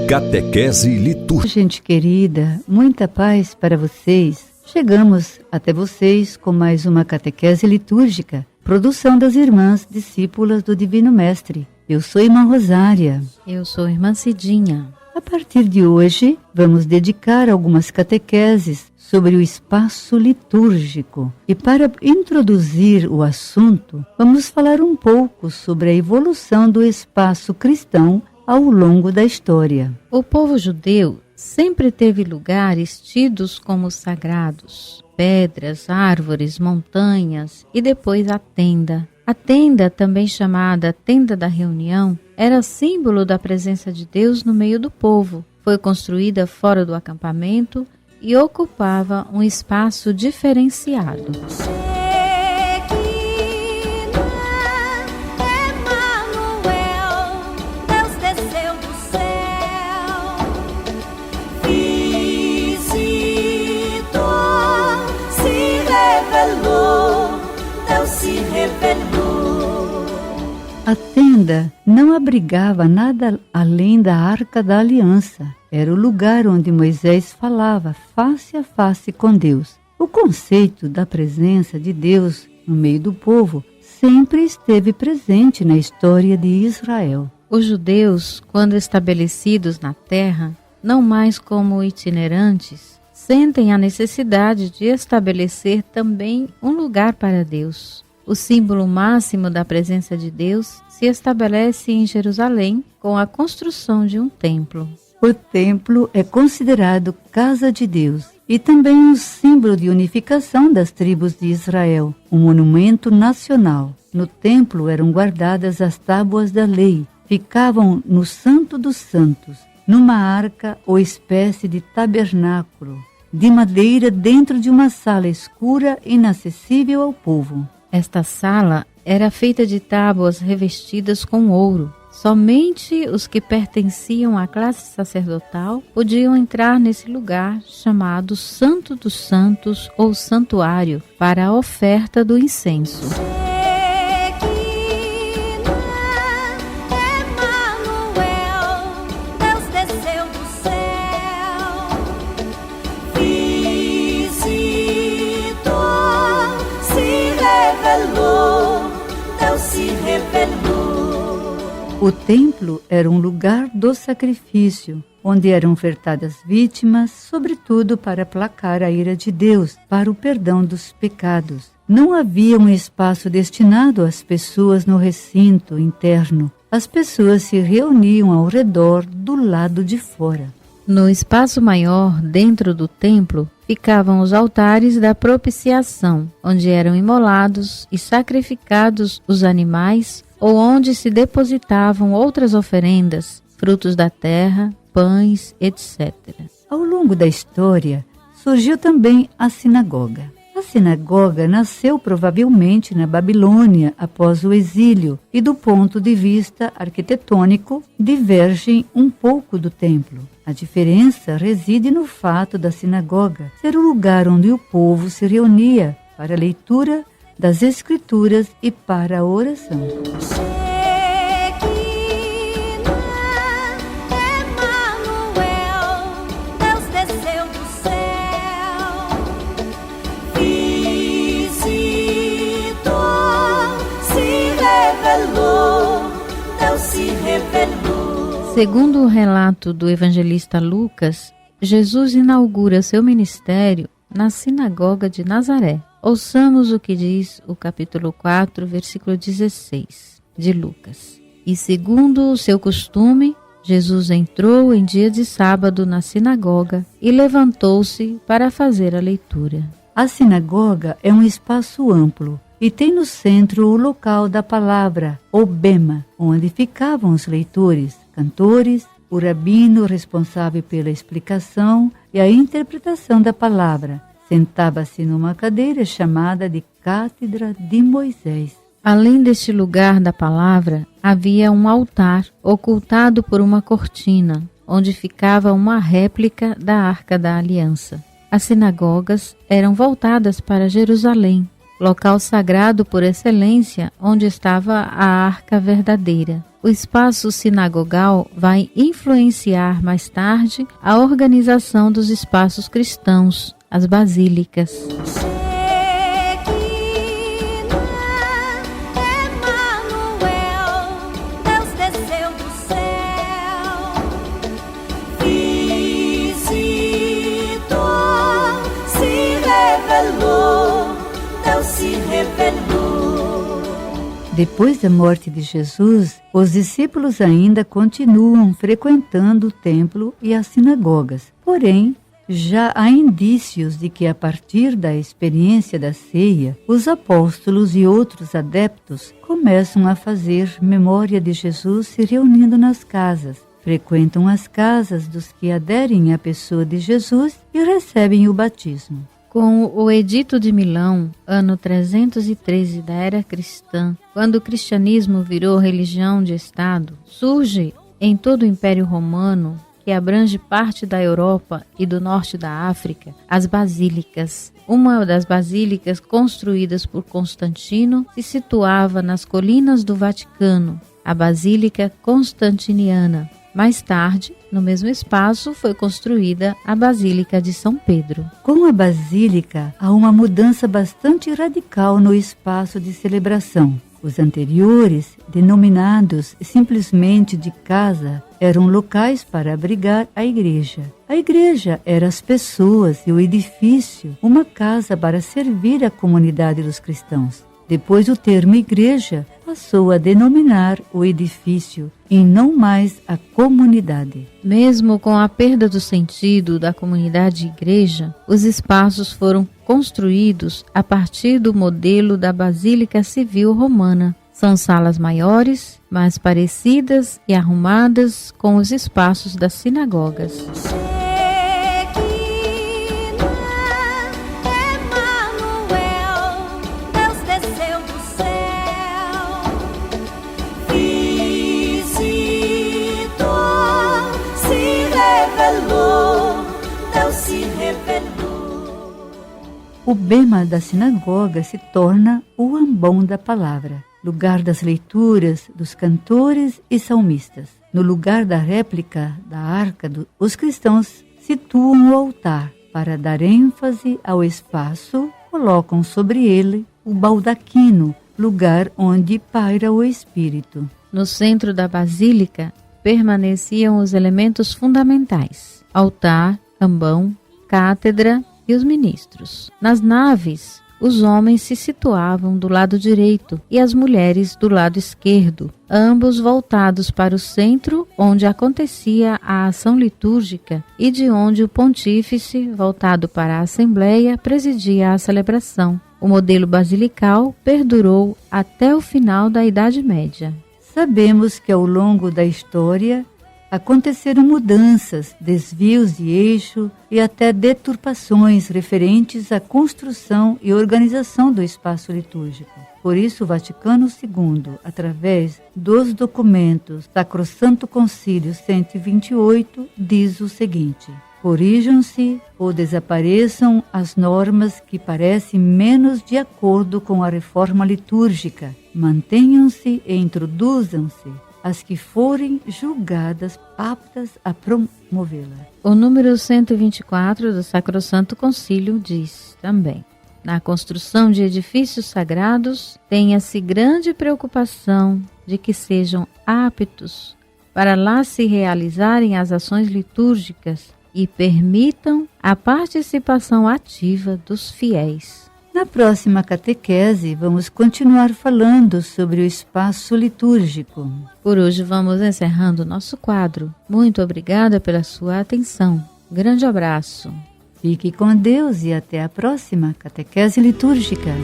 Catequese litúrgica. Gente querida, muita paz para vocês. Chegamos até vocês com mais uma catequese litúrgica, produção das irmãs discípulas do Divino Mestre. Eu sou irmã Rosária. Eu sou irmã Cidinha. A partir de hoje, vamos dedicar algumas catequeses sobre o espaço litúrgico. E para introduzir o assunto, vamos falar um pouco sobre a evolução do espaço cristão ao longo da história. O povo judeu sempre teve lugares tidos como sagrados: pedras, árvores, montanhas e depois a tenda. A tenda, também chamada tenda da reunião, era símbolo da presença de Deus no meio do povo. Foi construída fora do acampamento e ocupava um espaço diferenciado. A tenda não abrigava nada além da Arca da Aliança. Era o lugar onde Moisés falava face a face com Deus. O conceito da presença de Deus no meio do povo sempre esteve presente na história de Israel. Os judeus, quando estabelecidos na terra, não mais como itinerantes, sentem a necessidade de estabelecer também um lugar para Deus. O símbolo máximo da presença de Deus se estabelece em Jerusalém com a construção de um templo. O templo é considerado casa de Deus e também um símbolo de unificação das tribos de Israel, um monumento nacional. No templo eram guardadas as tábuas da lei, ficavam no Santo dos Santos, numa arca ou espécie de tabernáculo, de madeira dentro de uma sala escura e inacessível ao povo. Esta sala era feita de tábuas revestidas com ouro. Somente os que pertenciam à classe sacerdotal podiam entrar nesse lugar chamado Santo dos Santos ou Santuário para a oferta do incenso. O templo era um lugar do sacrifício, onde eram ofertadas vítimas, sobretudo para aplacar a ira de Deus, para o perdão dos pecados. Não havia um espaço destinado às pessoas no recinto interno. As pessoas se reuniam ao redor do lado de fora. No espaço maior, dentro do templo, ficavam os altares da propiciação, onde eram imolados e sacrificados os animais ou onde se depositavam outras oferendas, frutos da terra, pães, etc. Ao longo da história, surgiu também a sinagoga. A sinagoga nasceu provavelmente na Babilônia após o exílio e, do ponto de vista arquitetônico, divergem um pouco do templo. A diferença reside no fato da sinagoga ser o lugar onde o povo se reunia para a leitura das Escrituras e para a oração. Segundo o relato do evangelista Lucas, Jesus inaugura seu ministério na sinagoga de Nazaré. Ouçamos o que diz o capítulo 4, versículo 16 de Lucas. E segundo o seu costume, Jesus entrou em dia de sábado na sinagoga e levantou-se para fazer a leitura. A sinagoga é um espaço amplo e tem no centro o local da palavra, o bema, onde ficavam os leitores, cantores, o rabino responsável pela explicação e a interpretação da palavra. Sentava-se numa cadeira chamada de Cátedra de Moisés. Além deste lugar da palavra, havia um altar ocultado por uma cortina, onde ficava uma réplica da Arca da Aliança. As sinagogas eram voltadas para Jerusalém, local sagrado por excelência, onde estava a Arca verdadeira. O espaço sinagogal vai influenciar mais tarde a organização dos espaços cristãos, as basílicas. Depois da morte de Jesus, os discípulos ainda continuam frequentando o templo e as sinagogas. Porém, já há indícios de que a partir da experiência da ceia, os apóstolos e outros adeptos começam a fazer memória de Jesus se reunindo nas casas. Frequentam as casas dos que aderem à pessoa de Jesus e recebem o batismo. Com o Edito de Milão, ano 313 da era cristã, quando o cristianismo virou religião de Estado, surge em todo o Império Romano, que abrange parte da Europa e do norte da África, as basílicas. Uma das basílicas construídas por Constantino se situava nas colinas do Vaticano, a Basílica Constantiniana. Mais tarde, no mesmo espaço, foi construída a Basílica de São Pedro. Com a Basílica, há uma mudança bastante radical no espaço de celebração. Os anteriores, denominados simplesmente de casa, eram locais para abrigar a igreja. A igreja era as pessoas e o edifício, uma casa para servir a comunidade dos cristãos. Depois o termo igreja passou a denominar o edifício e não mais a comunidade. Mesmo com a perda do sentido da comunidade igreja, os espaços foram construídos a partir do modelo da Basílica Civil Romana. São salas maiores, mais parecidas e arrumadas com os espaços das sinagogas. O bema da sinagoga se torna o ambão da palavra, lugar das leituras, dos cantores e salmistas. No lugar da réplica da arca, os cristãos situam o altar. Para dar ênfase ao espaço, colocam sobre ele o baldaquino, lugar onde paira o Espírito. No centro da basílica permaneciam os elementos fundamentais: altar, ambão, cátedra e os ministros. Nas naves, os homens se situavam do lado direito e as mulheres do lado esquerdo, ambos voltados para o centro onde acontecia a ação litúrgica e de onde o pontífice, voltado para a Assembleia, presidia a celebração. O modelo basilical perdurou até o final da Idade Média. Sabemos que ao longo da história aconteceram mudanças, desvios de eixo e até deturpações referentes à construção e organização do espaço litúrgico. Por isso, o Vaticano II, através dos documentos Sacrosanto Concílio 128, diz o seguinte: corrijam-se ou desapareçam as normas que parecem menos de acordo com a reforma litúrgica. Mantenham-se e introduzam-se as que forem julgadas aptas a promovê-la. O número 124 do Sacrosanto Concílio diz também: na construção de edifícios sagrados, tenha-se grande preocupação de que sejam aptos para lá se realizarem as ações litúrgicas e permitam a participação ativa dos fiéis. Na próxima catequese, vamos continuar falando sobre o espaço litúrgico. Por hoje vamos encerrando o nosso quadro. Muito obrigada pela sua atenção. Grande abraço. Fique com Deus e até a próxima catequese litúrgica.